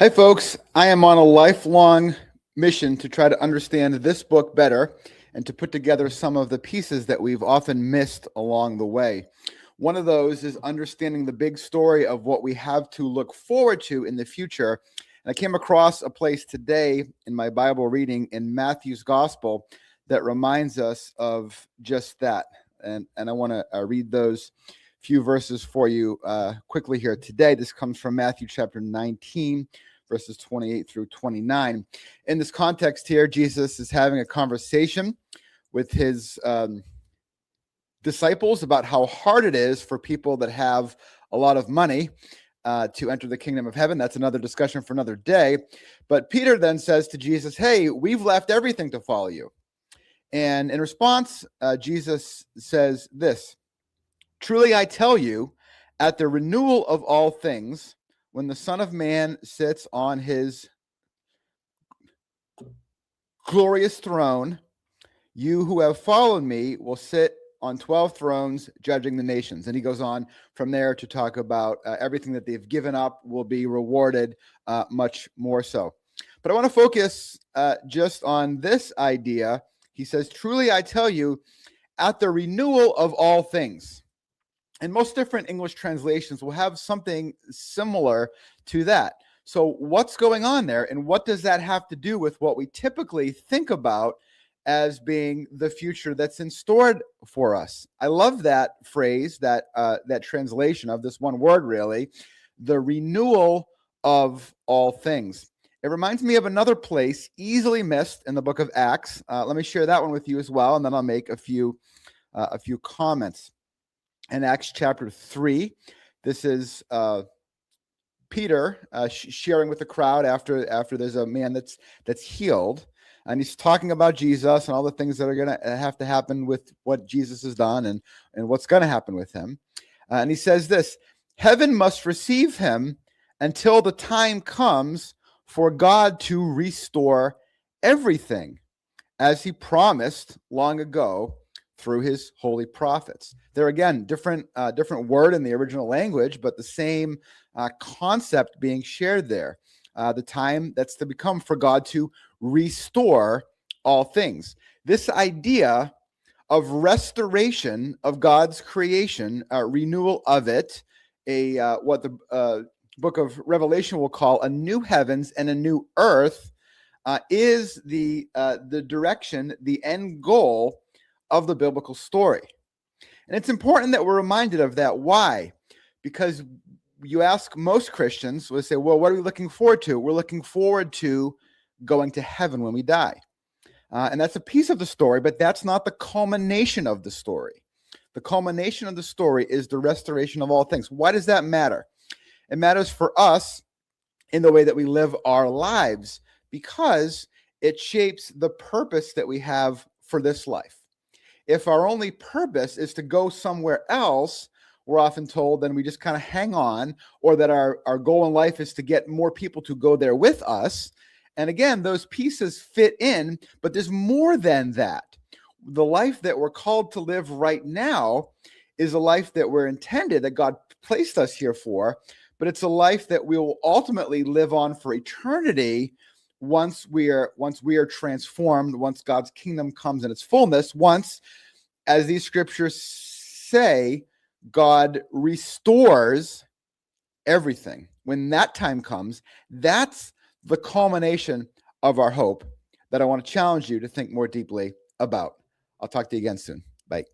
Hi, folks. I am on a lifelong mission to try to understand this book better and to put together some of the pieces that we've often missed along the way. One of those is understanding the big story of what we have to look forward to in the future. And I came across a place today in my Bible reading in Matthew's Gospel that reminds us of just that. And I want to read those few verses for you quickly here today. This comes from Matthew chapter 19, verses 28 through 29. In this context here, Jesus is having a conversation with his disciples about how hard it is for people that have a lot of money to enter the kingdom of heaven. That's another discussion for another day. But Peter then says to Jesus, "Hey, we've left everything to follow you." And in response, Jesus says this: "Truly I tell you, at the renewal of all things, when the Son of Man sits on his glorious throne, you who have followed me will sit on 12 thrones judging the nations." And he goes on from there to talk about everything that they've given up will be rewarded much more so. But I want to focus just on this idea. He says, "Truly I tell you, at the renewal of all things." And most different English translations will have something similar to that. So what's going on there, and what does that have to do with what we typically think about as being the future that's in store for us? I love that phrase, that translation of this one word, really, the renewal of all things. It reminds me of another place easily missed in the book of Acts. Let me share that one with you as well, and then I'll make a few comments. In Acts chapter 3, this is Peter sharing with the crowd after there's a man that's healed, and he's talking about Jesus and all the things that are going to have to happen with what Jesus has done and what's going to happen with him. And he says this: "Heaven must receive him until the time comes for God to restore everything, as he promised long ago through his holy prophets." There again, different word in the original language, but the same concept being shared there. The time that's to become for God to restore all things. This idea of restoration of God's creation, renewal of it, what the book of Revelation will call a new heavens and a new earth, is the direction, the end goal of the biblical story. And it's important that we're reminded of that. Why? Because you ask most Christians, we'll say, well, what are we looking forward to? We're looking forward to going to heaven when we die. And that's a piece of the story, but that's not the culmination of the story. The culmination of the story is the restoration of all things. Why does that matter? It matters for us in the way that we live our lives, because it shapes the purpose that we have for this life. If our only purpose is to go somewhere else, we're often told then we just kind of hang on, or that our goal in life is to get more people to go there with us. And again, those pieces fit in, but there's more than that. The life that we're called to live right now is a life that we're intended, that God placed us here for, but it's a life that we will ultimately live on for eternity once we are transformed, once God's kingdom comes in its fullness, once, as these scriptures say, God restores everything. When that time comes, that's the culmination of our hope that I want to challenge you to think more deeply about. I'll talk to you again soon. Bye.